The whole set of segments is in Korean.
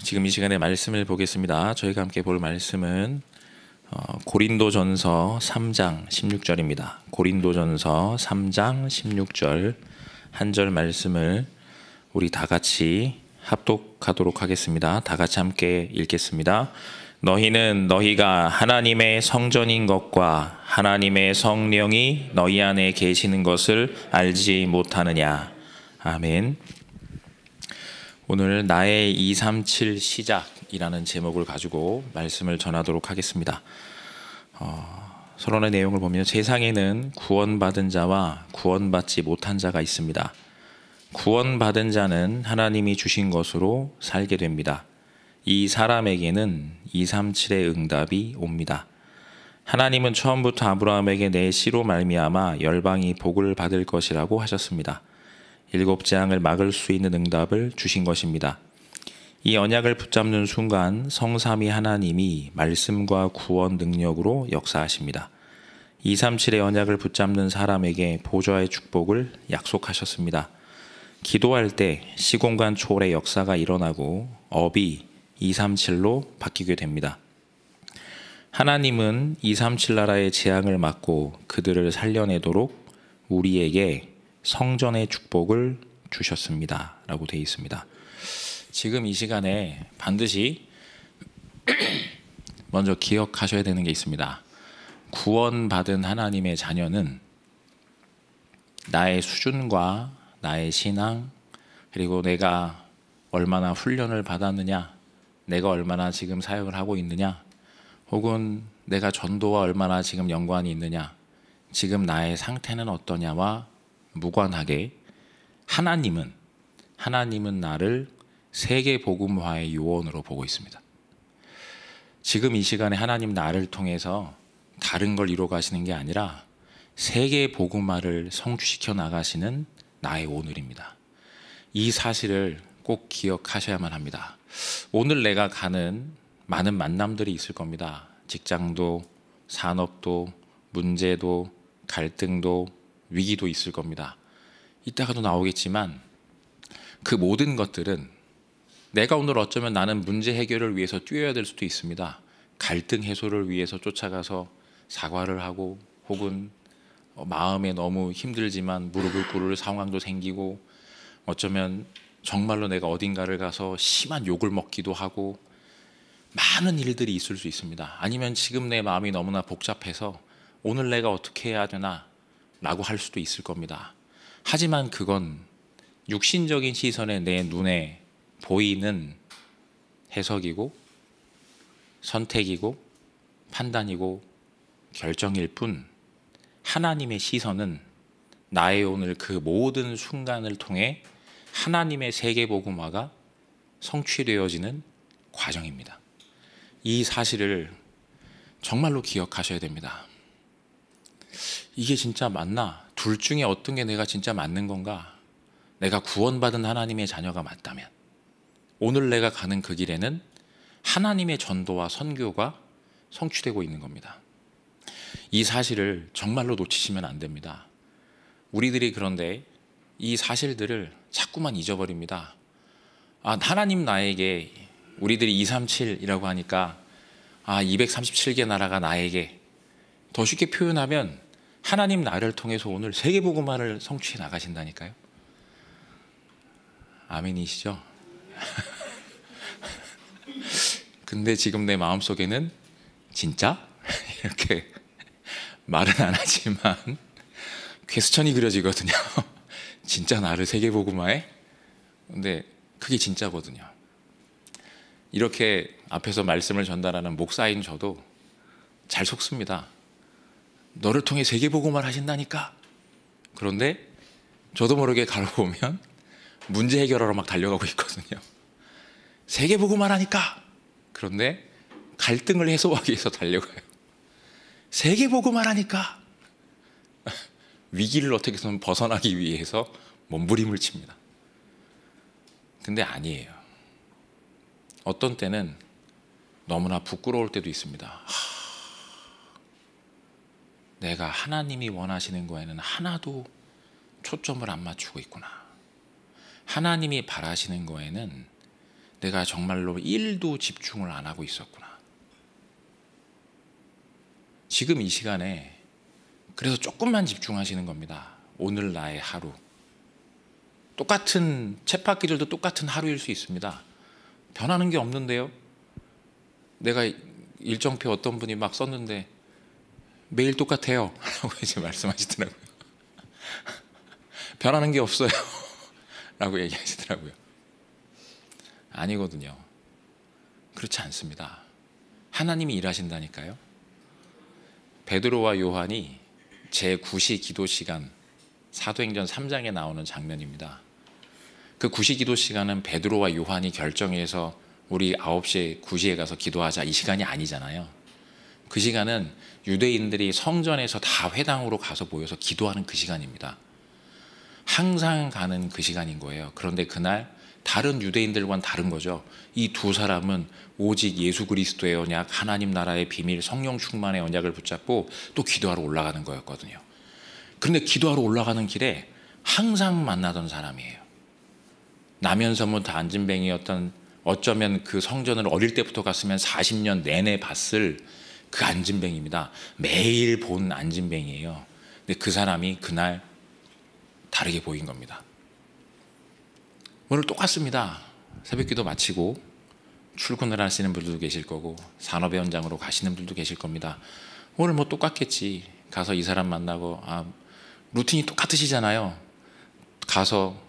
지금 이 시간에 말씀을 보겠습니다. 저희가 함께 볼 말씀은 고린도전서 3장 16절입니다. 고린도전서 3장 16절 한 절 말씀을 우리 다 같이 합독하도록 하겠습니다. 다 같이 함께 읽겠습니다. 너희는 너희가 하나님의 성전인 것과 하나님의 성령이 너희 안에 계시는 것을 알지 못하느냐. 아멘. 오늘 나의 237 시작이라는 제목을 가지고 말씀을 전하도록 하겠습니다. 서론의 내용을 보면 세상에는 구원받은 자와 구원받지 못한 자가 있습니다. 구원받은 자는 하나님이 주신 것으로 살게 됩니다. 이 사람에게는 237의 응답이 옵니다. 하나님은 처음부터 아브라함에게 내 씨로 말미암아 열방이 복을 받을 것이라고 하셨습니다. 7재앙을 막을 수 있는 응답을 주신 것입니다. 이 언약을 붙잡는 순간 성삼위 하나님이 말씀과 구원 능력으로 역사하십니다. 237의 언약을 붙잡는 사람에게 보좌의 축복을 약속하셨습니다. 기도할 때 시공간 초월의 역사가 일어나고 업이 237로 바뀌게 됩니다. 하나님은 237 나라의 재앙을 막고 그들을 살려내도록 우리에게 성전의 축복을 주셨습니다. 라고 되어 있습니다. 지금 이 시간에 반드시 먼저 기억하셔야 되는 게 있습니다. 구원받은 하나님의 자녀는 나의 수준과 나의 신앙, 그리고 내가 얼마나 훈련을 받았느냐, 내가 얼마나 지금 사역을 하고 있느냐, 혹은 내가 전도와 얼마나 지금 연관이 있느냐, 지금 나의 상태는 어떠냐와 무관하게 하나님은 나를 세계 복음화의 요원으로 보고 있습니다. 지금 이 시간에 하나님 나를 통해서 다른 걸 이루어 가시는 게 아니라 세계 복음화를 성취시켜 나가시는 나의 오늘입니다. 이 사실을 꼭 기억하셔야만 합니다. 오늘 내가 가는 많은 만남들이 있을 겁니다. 직장도, 산업도, 문제도, 갈등도, 위기도 있을 겁니다. 이따가도 나오겠지만 그 모든 것들은 내가 오늘 어쩌면 나는 문제 해결을 위해서 뛰어야 될 수도 있습니다. 갈등 해소를 위해서 쫓아가서 사과를 하고, 혹은 마음에 너무 힘들지만 무릎을 꿇을 상황도 생기고, 어쩌면 정말로 내가 어딘가를 가서 심한 욕을 먹기도 하고, 많은 일들이 있을 수 있습니다. 아니면 지금 내 마음이 너무나 복잡해서 오늘 내가 어떻게 해야 되나 라고 할 수도 있을 겁니다. 하지만 그건 육신적인 시선에 내 눈에 보이는 해석이고 선택이고 판단이고 결정일 뿐, 하나님의 시선은 나의 오늘 그 모든 순간을 통해 하나님의 세계복음화가 성취되어지는 과정입니다. 이 사실을 정말로 기억하셔야 됩니다. 이게 진짜 맞나? 둘 중에 어떤 게 내가 진짜 맞는 건가? 내가 구원받은 하나님의 자녀가 맞다면 오늘 내가 가는 그 길에는 하나님의 전도와 선교가 성취되고 있는 겁니다. 이 사실을 정말로 놓치시면 안 됩니다. 우리들이 그런데 이 사실들을 자꾸만 잊어버립니다. 하나님 나에게, 우리들이 237이라고 하니까 237개 나라가 나에게, 더 쉽게 표현하면 하나님 나를 통해서 오늘 세계복음화를 성취해 나가신다니까요. 아멘이시죠? 근데 지금 내 마음속에는 진짜? 이렇게 말은 안 하지만 퀘스천이 그려지거든요. 진짜 나를 세계복음화해? 근데 그게 진짜거든요. 이렇게 앞에서 말씀을 전달하는 목사인 저도 잘 속습니다. 너를 통해 세계복음화를 하신다니까. 그런데 저도 모르게 가로 보면 문제 해결하러 막 달려가고 있거든요. 세계복음화라니까. 그런데 갈등을 해소하기 위해서 달려가요. 세계복음화라니까. 위기를 어떻게든 벗어나기 위해서 몸부림을 칩니다. 근데 아니에요. 어떤 때는 너무나 부끄러울 때도 있습니다. 내가 하나님이 원하시는 거에는 하나도 초점을 안 맞추고 있구나. 하나님이 바라시는 거에는 내가 정말로 1도 집중을 안 하고 있었구나. 지금 이 시간에 그래서 조금만 집중하시는 겁니다. 오늘 나의 하루. 똑같은 쳇바퀴들도 똑같은 하루일 수 있습니다. 변하는 게 없는데요. 내가 일정표 어떤 분이 막 썼는데 매일 똑같아요 라고 이제 말씀하시더라고요. 변하는 게 없어요 라고 얘기하시더라고요. 아니거든요. 그렇지 않습니다. 하나님이 일하신다니까요. 베드로와 요한이 제9시 기도 시간, 사도행전 3장에 나오는 장면입니다. 그 9시 기도 시간은 베드로와 요한이 결정해서 우리 9시에 9시에 가서 기도하자 이 시간이 아니잖아요. 그 시간은 유대인들이 성전에서 다 회당으로 가서 모여서 기도하는 그 시간입니다. 항상 가는 그 시간인 거예요. 그런데 그날 다른 유대인들과는 다른 거죠. 이 두 사람은 오직 예수 그리스도의 언약, 하나님 나라의 비밀, 성령 충만의 언약을 붙잡고 또 기도하러 올라가는 거였거든요. 그런데 기도하러 올라가는 길에 항상 만나던 사람이에요. 남현서문 안진뱅이였던, 어쩌면 그 성전을 어릴 때부터 갔으면 40년 내내 봤을 그 안진뱅입니다. 매일 본 안진뱅이에요. 근데 그 사람이 그날 다르게 보인 겁니다. 오늘 똑같습니다. 새벽기도 마치고 출근을 하시는 분들도 계실 거고 산업의 현장으로 가시는 분들도 계실 겁니다. 오늘 뭐 똑같겠지. 가서 이 사람 만나고 루틴이 똑같으시잖아요. 가서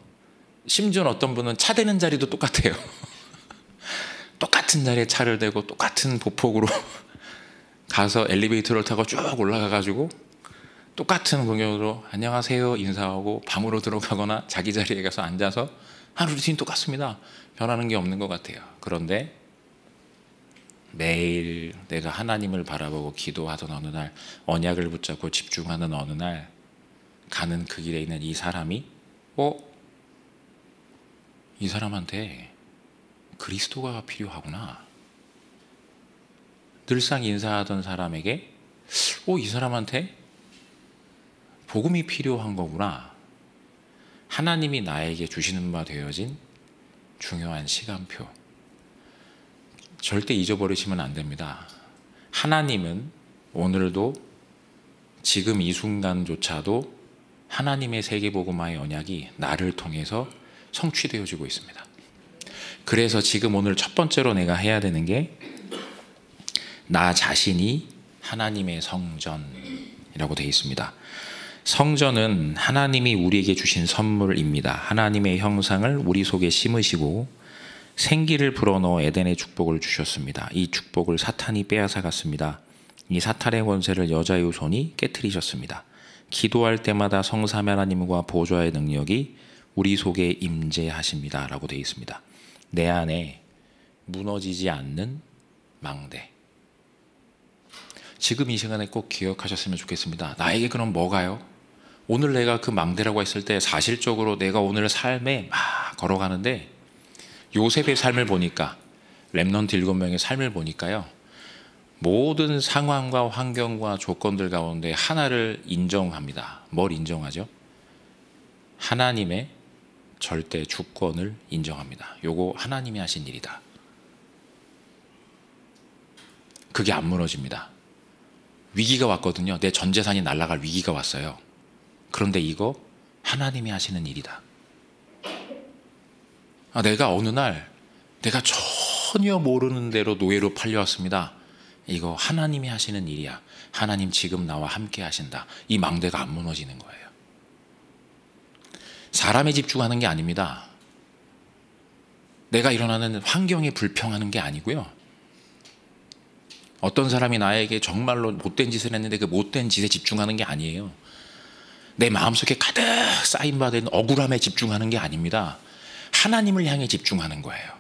심지어 어떤 분은 차 대는 자리도 똑같아요. 똑같은 자리에 차를 대고 똑같은 보폭으로 가서 엘리베이터를 타고 쭉 올라가가지고 똑같은 공연으로 안녕하세요 인사하고 방으로 들어가거나 자기 자리에 가서 앉아서 하루 루틴 똑같습니다. 변하는 게 없는 것 같아요. 그런데 매일 내가 하나님을 바라보고 기도하던 어느 날, 언약을 붙잡고 집중하는 어느 날 가는 그 길에 있는 이 사람이 이 사람한테 그리스도가 필요하구나. 늘상 인사하던 사람에게 이 사람한테 복음이 필요한 거구나. 하나님이 나에게 주시는 바 되어진 중요한 시간표. 절대 잊어버리시면 안 됩니다. 하나님은 오늘도 지금 이 순간조차도 하나님의 세계복음화의 언약이 나를 통해서 성취되어지고 있습니다. 그래서 지금 오늘 첫 번째로 내가 해야 되는 게 나 자신이 하나님의 성전이라고 되어 있습니다. 성전은 하나님이 우리에게 주신 선물입니다. 하나님의 형상을 우리 속에 심으시고 생기를 불어넣어 에덴의 축복을 주셨습니다. 이 축복을 사탄이 빼앗아갔습니다. 이 사탄의 권세를 여자의 손이 깨트리셨습니다. 기도할 때마다 성삼위 하나님과 보좌의 능력이 우리 속에 임재하십니다 라고 되어 있습니다. 내 안에 무너지지 않는 망대. 지금 이 시간에 꼭 기억하셨으면 좋겠습니다. 나에게 그럼 뭐가요? 오늘 내가 그 망대라고 했을 때 사실적으로 내가 오늘 삶에 막 걸어가는데 요셉의 삶을 보니까, 렘넌트 7명의 삶을 보니까요, 모든 상황과 환경과 조건들 가운데 하나를 인정합니다. 뭘 인정하죠? 하나님의 절대 주권을 인정합니다. 요거 하나님이 하신 일이다. 그게 안 무너집니다. 위기가 왔거든요. 내 전 재산이 날아갈 위기가 왔어요. 그런데 이거 하나님이 하시는 일이다. 내가 어느 날 내가 전혀 모르는 대로 노예로 팔려왔습니다. 이거 하나님이 하시는 일이야. 하나님 지금 나와 함께 하신다. 이 망대가 안 무너지는 거예요. 사람에 집중하는 게 아닙니다. 내가 일어나는 환경에 불평하는 게 아니고요. 어떤 사람이 나에게 정말로 못된 짓을 했는데 그 못된 짓에 집중하는 게 아니에요. 내 마음속에 가득 쌓인 바 된 억울함에 집중하는 게 아닙니다. 하나님을 향해 집중하는 거예요.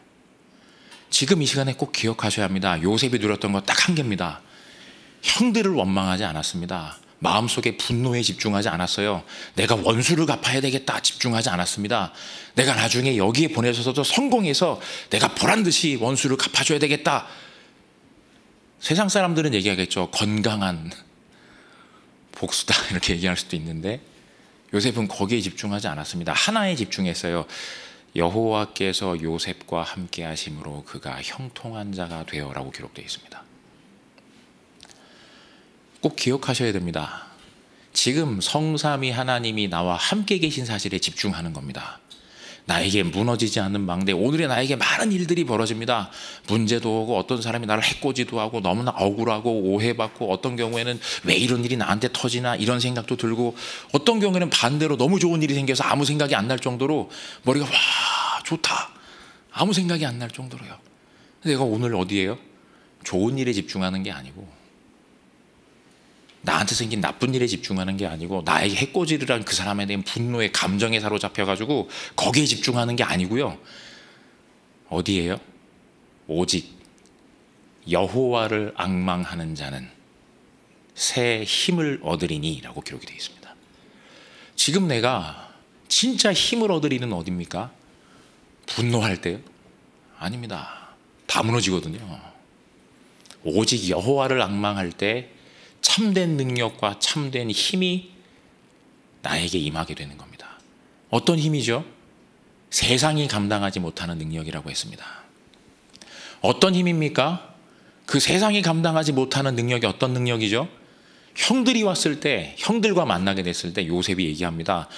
지금 이 시간에 꼭 기억하셔야 합니다. 요셉이 누렸던 거 딱 한 개입니다. 형들을 원망하지 않았습니다. 마음속에 분노에 집중하지 않았어요. 내가 원수를 갚아야 되겠다 집중하지 않았습니다. 내가 나중에 여기에 보내서도 성공해서 내가 보란듯이 원수를 갚아줘야 되겠다. 세상 사람들은 얘기하겠죠. 건강한 복수다 이렇게 얘기할 수도 있는데 요셉은 거기에 집중하지 않았습니다. 하나에 집중했어요. 여호와께서 요셉과 함께 하심으로 그가 형통한 자가 되어라고 기록되어 있습니다. 꼭 기억하셔야 됩니다. 지금 성삼위 하나님이 나와 함께 계신 사실에 집중하는 겁니다. 나에게 무너지지 않는 망대, 오늘의 나에게 많은 일들이 벌어집니다. 문제도 오고 어떤 사람이 나를 해코지도 하고 너무나 억울하고 오해받고, 어떤 경우에는 왜 이런 일이 나한테 터지나 이런 생각도 들고, 어떤 경우에는 반대로 너무 좋은 일이 생겨서 아무 생각이 안 날 정도로 머리가 와 좋다 아무 생각이 안 날 정도로요. 내가 오늘 어디에요? 좋은 일에 집중하는 게 아니고, 나한테 생긴 나쁜 일에 집중하는 게 아니고, 나에게 해코지를 한 그 사람에 대한 분노의 감정에 사로잡혀가지고 거기에 집중하는 게 아니고요. 어디에요? 오직 여호와를 앙망하는 자는 새 힘을 얻으리니 라고 기록이 되어 있습니다. 지금 내가 진짜 힘을 얻으리는 어디입니까? 분노할 때요? 아닙니다. 다 무너지거든요. 오직 여호와를 앙망할 때 참된 능력과 참된 힘이 나에게 임하게 되는 겁니다. 어떤 힘이죠? 세상이 감당하지 못하는 능력이라고 했습니다. 어떤 힘입니까? 그 세상이 감당하지 못하는 능력이 어떤 능력이죠? 형들이 왔을 때, 형들과 만나게 됐을 때 요셉이 얘기합니다.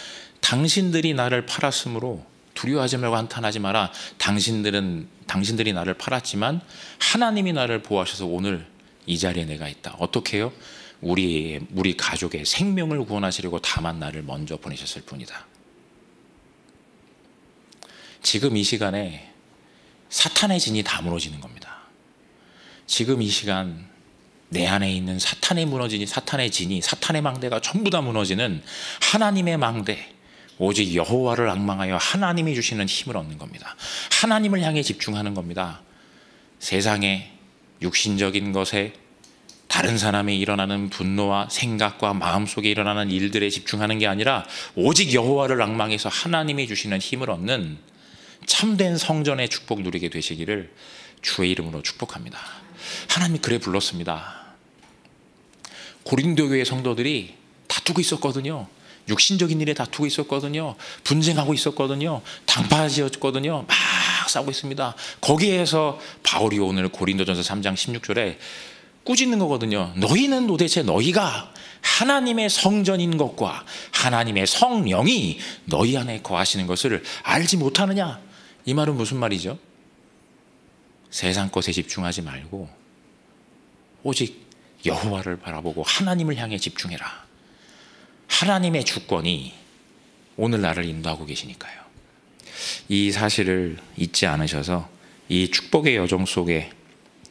당신들이 나를 팔았으므로 두려워하지 말고 한탄하지 마라. 당신들이 나를 팔았지만 하나님이 나를 보호하셔서 오늘 이 자리에 내가 있다. 어떻게 해요? 우리 가족의 생명을 구원하시려고 다만 나를 먼저 보내셨을 뿐이다. 지금 이 시간에 사탄의 진이 다 무너지는 겁니다. 지금 이 시간 내 안에 있는 사탄의 진이, 사탄의 망대가 전부 다 무너지는 하나님의 망대, 오직 여호와를 앙망하여 하나님이 주시는 힘을 얻는 겁니다. 하나님을 향해 집중하는 겁니다. 세상의 육신적인 것에, 다른 사람이 일어나는 분노와 생각과 마음속에 일어나는 일들에 집중하는 게 아니라 오직 여호와를 앙망해서 하나님이 주시는 힘을 얻는 참된 성전의 축복 누리게 되시기를 주의 이름으로 축복합니다. 하나님이 그래 불렀습니다. 고린도 교회 성도들이 다투고 있었거든요. 육신적인 일에 다투고 있었거든요. 분쟁하고 있었거든요. 당파지었거든요. 막 싸우고 있습니다. 거기에서 바울이 오늘 고린도전서 3장 16절에 꾸짖는 거거든요. 너희는 도대체 너희가 하나님의 성전인 것과 하나님의 성령이 너희 안에 거하시는 것을 알지 못하느냐? 이 말은 무슨 말이죠? 세상 것에 집중하지 말고 오직 여호와를 바라보고 하나님을 향해 집중해라. 하나님의 주권이 오늘 나를 인도하고 계시니까요. 이 사실을 잊지 않으셔서 이 축복의 여정 속에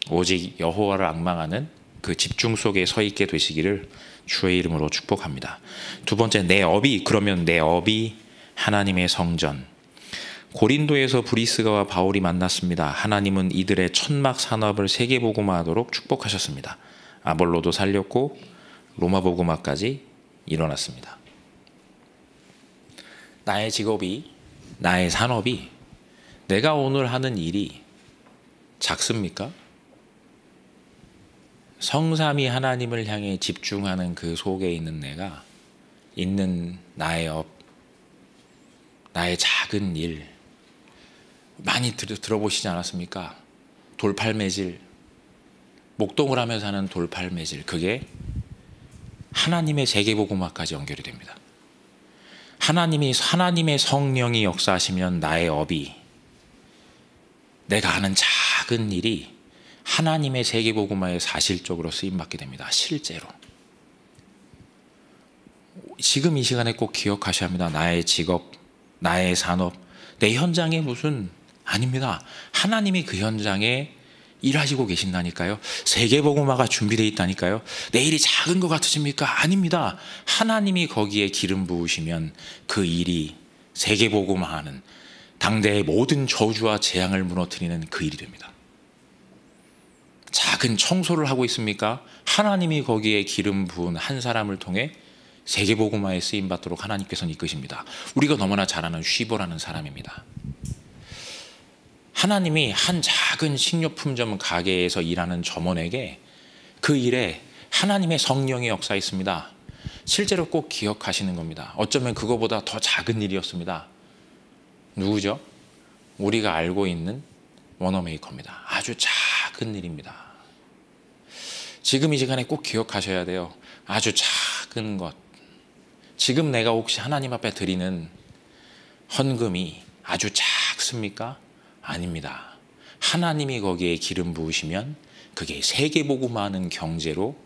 오직 여호와를 앙망하는 그 집중 속에 서 있게 되시기를 주의 이름으로 축복합니다. 두 번째, 내 업이, 그러면 내 업이 하나님의 성전. 고린도에서 브리스가와 바울이 만났습니다. 하나님은 이들의 천막 산업을 세계복음화하도록 축복하셨습니다. 아볼로도 살렸고 로마 복음화까지 일어났습니다. 나의 직업이, 나의 산업이, 내가 오늘 하는 일이 작습니까? 성삼위 하나님을 향해 집중하는 그 속에 있는 내가 있는 나의 업, 나의 작은 일 많이 들어보시지 않았습니까? 돌팔매질, 목동을 하면서 하는 돌팔매질, 그게 하나님의 세계복음화까지 연결이 됩니다. 하나님의 성령이 역사하시면 나의 업이, 내가 하는 작은 일이 하나님의 세계복음화에 사실적으로 쓰임받게 됩니다. 실제로. 지금 이 시간에 꼭 기억하셔야 합니다. 나의 직업, 나의 산업, 내 현장에 무슨, 아닙니다. 하나님이 그 현장에 일하시고 계신다니까요. 세계복음화가 준비되어 있다니까요. 내 일이 작은 것 같으십니까? 아닙니다. 하나님이 거기에 기름 부으시면 그 일이 세계복음화하는, 당대의 모든 저주와 재앙을 무너뜨리는 그 일이 됩니다. 작은 청소를 하고 있습니까? 하나님이 거기에 기름 부은 한 사람을 통해 세계복음화에 쓰임받도록 하나님께서는 이끄십니다. 우리가 너무나 잘 아는 쉬보라는 사람입니다. 하나님이 한 작은 식료품점 가게에서 일하는 점원에게 그 일에 하나님의 성령의 역사했습니다. 실제로 꼭 기억하시는 겁니다. 어쩌면 그거보다 더 작은 일이었습니다. 누구죠? 우리가 알고 있는 워너메이커입니다. 아주 작은 일입니다. 지금 이 시간에 꼭 기억하셔야 돼요. 아주 작은 것. 지금 내가 혹시 하나님 앞에 드리는 헌금이 아주 작습니까? 아닙니다. 하나님이 거기에 기름 부으시면 그게 세계복음화하는 경제로,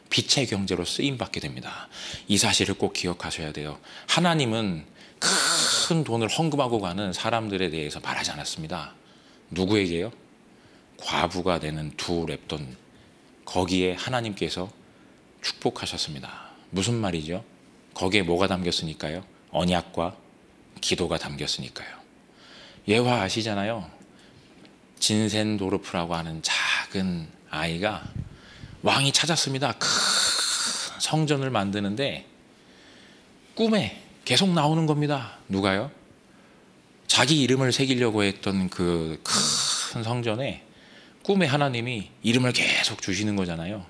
빛의 경제로 쓰임받게 됩니다. 이 사실을 꼭 기억하셔야 돼요. 하나님은 큰 돈을 헌금하고 가는 사람들에 대해서 말하지 않았습니다. 누구에게요? 과부가 되는 두 랩돈, 거기에 하나님께서 축복하셨습니다. 무슨 말이죠? 거기에 뭐가 담겼으니까요? 언약과 기도가 담겼으니까요. 예화 아시잖아요. 진센도르프라고 하는 작은 아이가 왕이 찾았습니다. 큰 성전을 만드는데 꿈에 계속 나오는 겁니다. 누가요? 자기 이름을 새기려고 했던 그 큰 성전에 꿈에 하나님이 이름을 계속 주시는 거잖아요.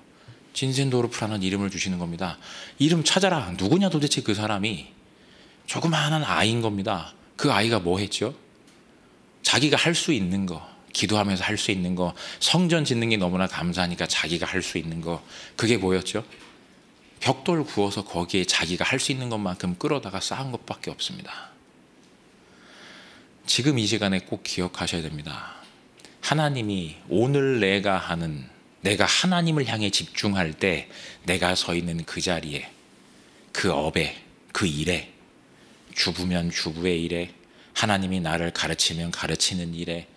진센도르프라는 이름을 주시는 겁니다. 이름 찾아라. 누구냐 도대체 그 사람이. 조그마한 아이인 겁니다. 그 아이가 뭐 했죠? 자기가 할 수 있는 거, 기도하면서 할 수 있는 거, 성전 짓는 게 너무나 감사하니까 자기가 할 수 있는 거, 그게 뭐였죠? 벽돌 구워서 거기에 자기가 할 수 있는 것만큼 끌어다가 쌓은 것밖에 없습니다. 지금 이 시간에 꼭 기억하셔야 됩니다. 하나님이 오늘 내가 하나님을 향해 집중할 때 내가 서 있는 그 자리에, 그 업에, 그 일에, 주부면 주부의 일에, 하나님이 나를 가르치면 가르치는 일에,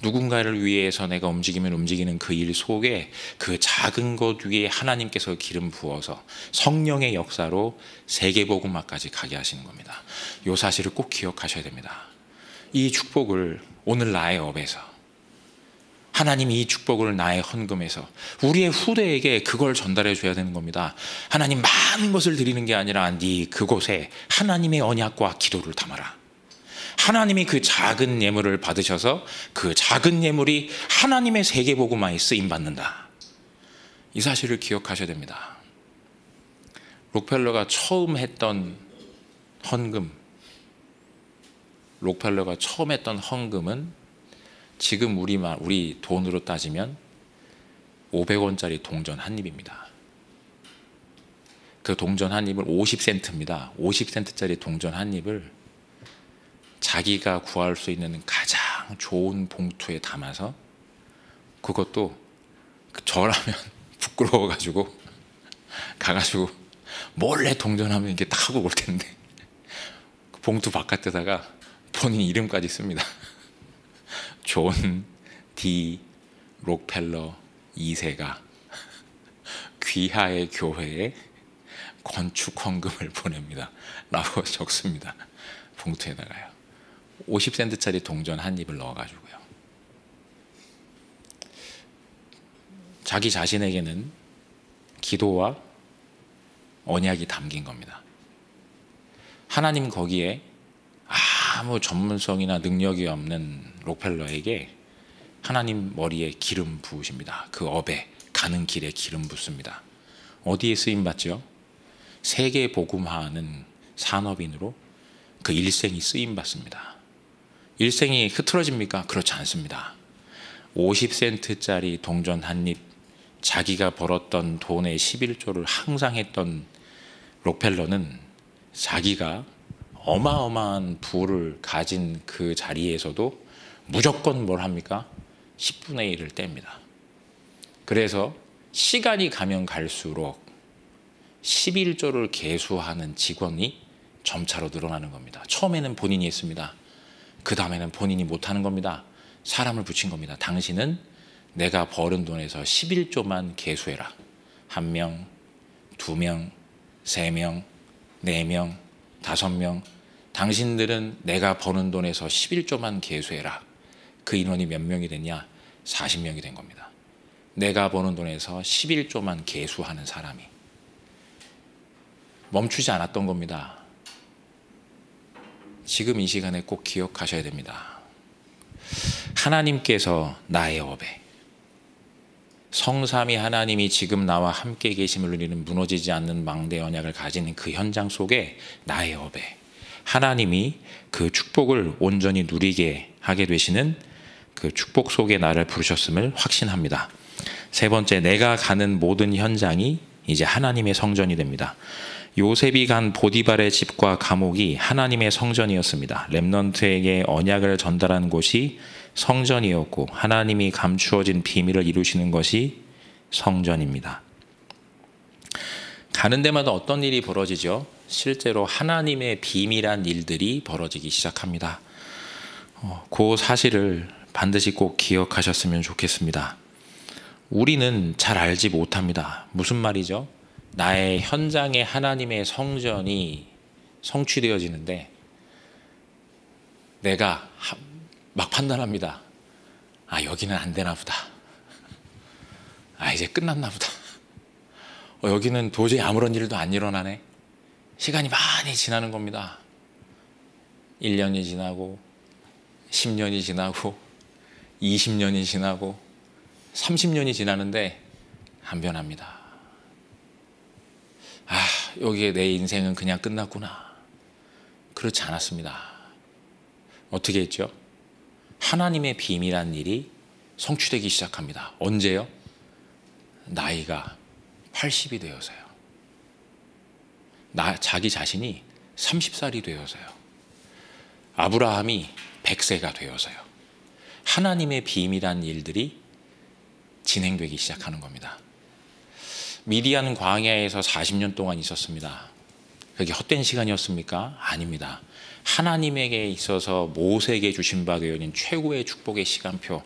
누군가를 위해서 내가 움직이면 움직이는 그 일 속에 그 작은 것 위에 하나님께서 기름 부어서 성령의 역사로 세계복음화까지 가게 하시는 겁니다. 이 사실을 꼭 기억하셔야 됩니다. 이 축복을 오늘 나의 업에서, 하나님이 이 축복을 나의 헌금에서 우리의 후대에게 그걸 전달해 줘야 되는 겁니다. 하나님 많은 것을 드리는 게 아니라 네 그곳에 하나님의 언약과 기도를 담아라. 하나님이 그 작은 예물을 받으셔서 그 작은 예물이 하나님의 세계복음화에 쓰임받는다. 이 사실을 기억하셔야 됩니다. 록펠러가 처음 했던 헌금은 지금 우리 돈으로 따지면 500원짜리 동전 한 입입니다. 그 동전 한 입을 50센트입니다. 50센트짜리 동전 한 입을 자기가 구할 수 있는 가장 좋은 봉투에 담아서, 그것도 저라면 부끄러워가지고 가가지고 몰래 동전하면 이렇게 딱 하고 올 텐데 그 봉투 바깥에다가 본인 이름까지 씁니다. 존 D 록펠러 2세가 귀하의 교회에 건축 헌금을 보냅니다 라고 적습니다. 봉투에다가요. 50센트짜리 동전 한 입을 넣어가지고요. 자기 자신에게는 기도와 언약이 담긴 겁니다. 하나님 거기에 아무 전문성이나 능력이 없는 록펠러에게 하나님 머리에 기름 부으십니다. 그 업에 가는 길에 기름 붓습니다. 어디에 쓰임받죠? 세계 복음화하는 산업인으로 그 일생이 쓰임받습니다. 일생이 흐트러집니까? 그렇지 않습니다. 50센트짜리 동전 한 입, 자기가 벌었던 돈의 11조를 항상 했던 록펠러는 자기가 어마어마한 부를 가진 그 자리에서도 무조건 뭘 합니까? 10분의 1을 뗍니다. 그래서 시간이 가면 갈수록 11조를 계수하는 직원이 점차로 늘어나는 겁니다. 처음에는 본인이 했습니다. 그 다음에는 본인이 못하는 겁니다. 사람을 붙인 겁니다. 당신은 내가 벌은 돈에서 11조만 계수해라. 1명, 2명, 3명, 4명, 5명. 당신들은 내가 버는 돈에서 11조만 계수해라. 그 인원이 몇 명이 됐냐? 40명이 된 겁니다. 내가 버는 돈에서 11조만 계수하는 사람이. 멈추지 않았던 겁니다. 지금 이 시간에 꼭 기억하셔야 됩니다. 하나님께서 나의 업에, 성삼위 하나님이 지금 나와 함께 계심을 누리는 무너지지 않는 망대 언약을 가진 그 현장 속에 나의 업에 하나님이 그 축복을 온전히 누리게 하게 되시는 그 축복 속에 나를 부르셨음을 확신합니다. 세 번째, 내가 가는 모든 현장이 이제 하나님의 성전이 됩니다. 요셉이 간 보디발의 집과 감옥이 하나님의 성전이었습니다. 렘넌트에게 언약을 전달하는 곳이 성전이었고 하나님이 감추어진 비밀을 이루시는 것이 성전입니다. 가는 데마다 어떤 일이 벌어지죠? 실제로 하나님의 비밀한 일들이 벌어지기 시작합니다. 그 사실을 반드시 꼭 기억하셨으면 좋겠습니다. 우리는 잘 알지 못합니다. 무슨 말이죠? 나의 현장에 하나님의 성전이 성취되어지는데 내가 막 판단합니다. 아, 여기는 안 되나 보다. 아, 이제 끝났나 보다. 여기는 도저히 아무런 일도 안 일어나네. 시간이 많이 지나는 겁니다. 1년이 지나고 10년이 지나고 20년이 지나고 30년이 지나는데 안 변합니다. 아, 여기에 내 인생은 그냥 끝났구나. 그렇지 않았습니다. 어떻게 했죠? 하나님의 비밀한 일이 성취되기 시작합니다. 언제요? 나이가 80이 되어서요. 자기 자신이 30살이 되어서요. 아브라함이 100세가 되어서요. 하나님의 비밀한 일들이 진행되기 시작하는 겁니다. 미디안 광야에서 40년 동안 있었습니다. 그게 헛된 시간이었습니까? 아닙니다. 하나님에게 있어서 모세에게 주신 바 되어진 최고의 축복의 시간표,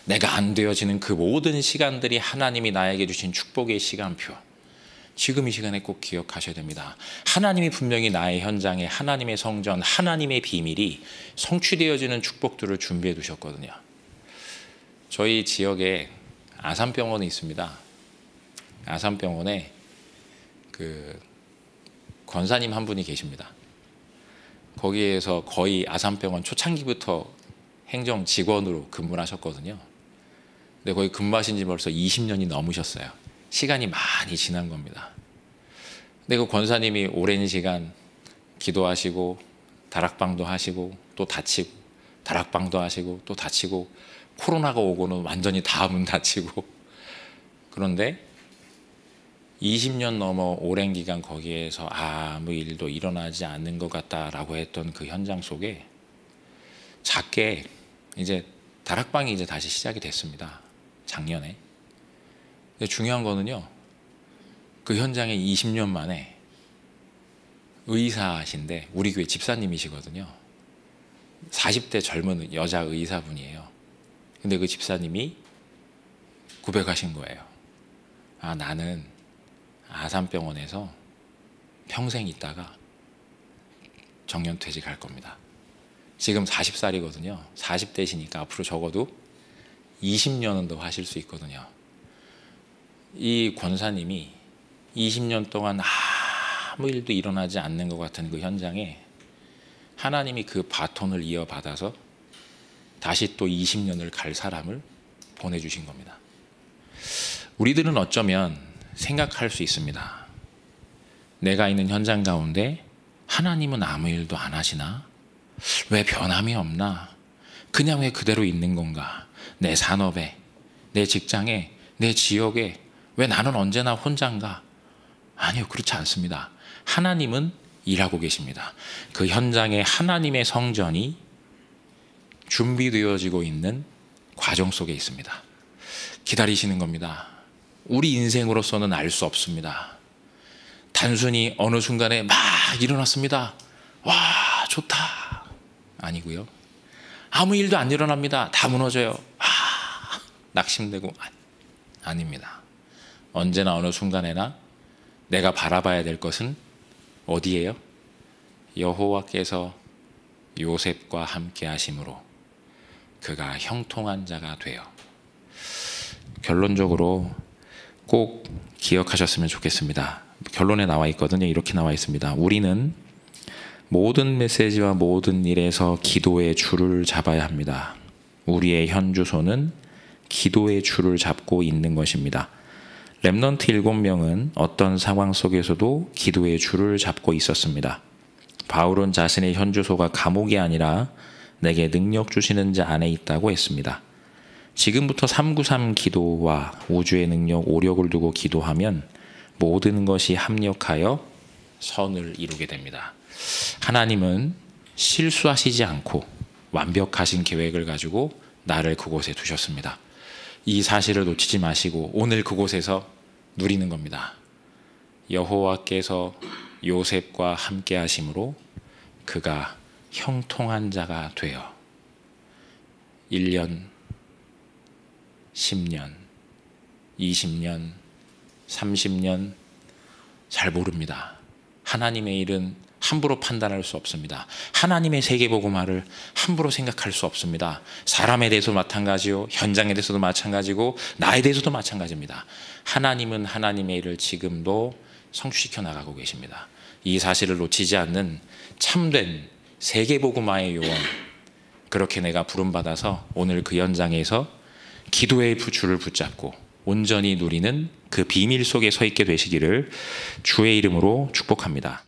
내가 안 되어지는 그 모든 시간들이 하나님이 나에게 주신 축복의 시간표, 지금 이 시간에 꼭 기억하셔야 됩니다. 하나님이 분명히 나의 현장에 하나님의 성전, 하나님의 비밀이 성취되어지는 축복들을 준비해 두셨거든요. 저희 지역에 아산병원이 있습니다. 아산병원에 그 권사님 한 분이 계십니다. 거기에서 거의 아산병원 초창기부터 행정 직원으로 근무를 하셨거든요. 근데 거기 근무하신 지 벌써 20년이 넘으셨어요. 시간이 많이 지난 겁니다. 근데 그 권사님이 오랜 시간 기도하시고 다락방도 하시고 또 다치고 다락방도 하시고 또 다치고 코로나가 오고는 완전히 다 문 닫히고, 그런데 20년 넘어 오랜 기간 거기에서 아무 일도 일어나지 않는 것 같다라고 했던 그 현장 속에 작게 이제 다락방이 이제 다시 시작이 됐습니다. 작년에. 근데 중요한 거는요, 그 현장에 20년 만에 의사신데 우리 교회 집사님이시거든요. 40대 젊은 여자 의사분이에요. 근데 그 집사님이 고백하신 거예요. 아, 나는 아산병원에서 평생 있다가 정년퇴직할 겁니다. 지금 40살이거든요. 40대시니까 앞으로 적어도 20년은 더 하실 수 있거든요. 이 권사님이 20년 동안 아무 일도 일어나지 않는 것 같은 그 현장에 하나님이 그 바톤을 이어받아서 다시 또 20년을 갈 사람을 보내주신 겁니다. 우리들은 어쩌면 생각할 수 있습니다. 내가 있는 현장 가운데 하나님은 아무 일도 안 하시나? 왜 변함이 없나? 그냥 왜 그대로 있는 건가? 내 산업에, 내 직장에, 내 지역에 왜 나는 언제나 혼자인가? 아니요, 그렇지 않습니다. 하나님은 일하고 계십니다. 그 현장에 하나님의 성전이 준비되어지고 있는 과정 속에 있습니다. 기다리시는 겁니다. 우리 인생으로서는 알 수 없습니다. 단순히 어느 순간에 막 일어났습니다. 와, 좋다. 아니고요. 아무 일도 안 일어납니다. 다 무너져요. 아, 낙심되고. 아닙니다. 언제나 어느 순간에나 내가 바라봐야 될 것은 어디예요? 여호와께서 요셉과 함께 하심으로 그가 형통한 자가 되어. 결론적으로 꼭 기억하셨으면 좋겠습니다. 결론에 나와 있거든요. 이렇게 나와 있습니다. 우리는 모든 메시지와 모든 일에서 기도의 줄을 잡아야 합니다. 우리의 현주소는 기도의 줄을 잡고 있는 것입니다. 렘넌트 7명은 어떤 상황 속에서도 기도의 줄을 잡고 있었습니다. 바울은 자신의 현주소가 감옥이 아니라 내게 능력 주시는 자 안에 있다고 했습니다. 지금부터 393 기도와 우주의 능력, 오력을 두고 기도하면 모든 것이 합력하여 선을 이루게 됩니다. 하나님은 실수하시지 않고 완벽하신 계획을 가지고 나를 그곳에 두셨습니다. 이 사실을 놓치지 마시고 오늘 그곳에서 누리는 겁니다. 여호와께서 요셉과 함께 하심으로 그가 형통한 자가 되어 1년, 10년, 20년, 30년 잘 모릅니다. 하나님의 일은 함부로 판단할 수 없습니다. 하나님의 세계복음화를 함부로 생각할 수 없습니다. 사람에 대해서도 마찬가지요, 현장에 대해서도 마찬가지고 나에 대해서도 마찬가지입니다. 하나님은 하나님의 일을 지금도 성취시켜 나가고 계십니다. 이 사실을 놓치지 않는 참된 세계복음화의 요원, 그렇게 내가 부름받아서 오늘 그 현장에서 기도의 줄을 붙잡고 온전히 누리는 그 비밀 속에 서 있게 되시기를 주의 이름으로 축복합니다.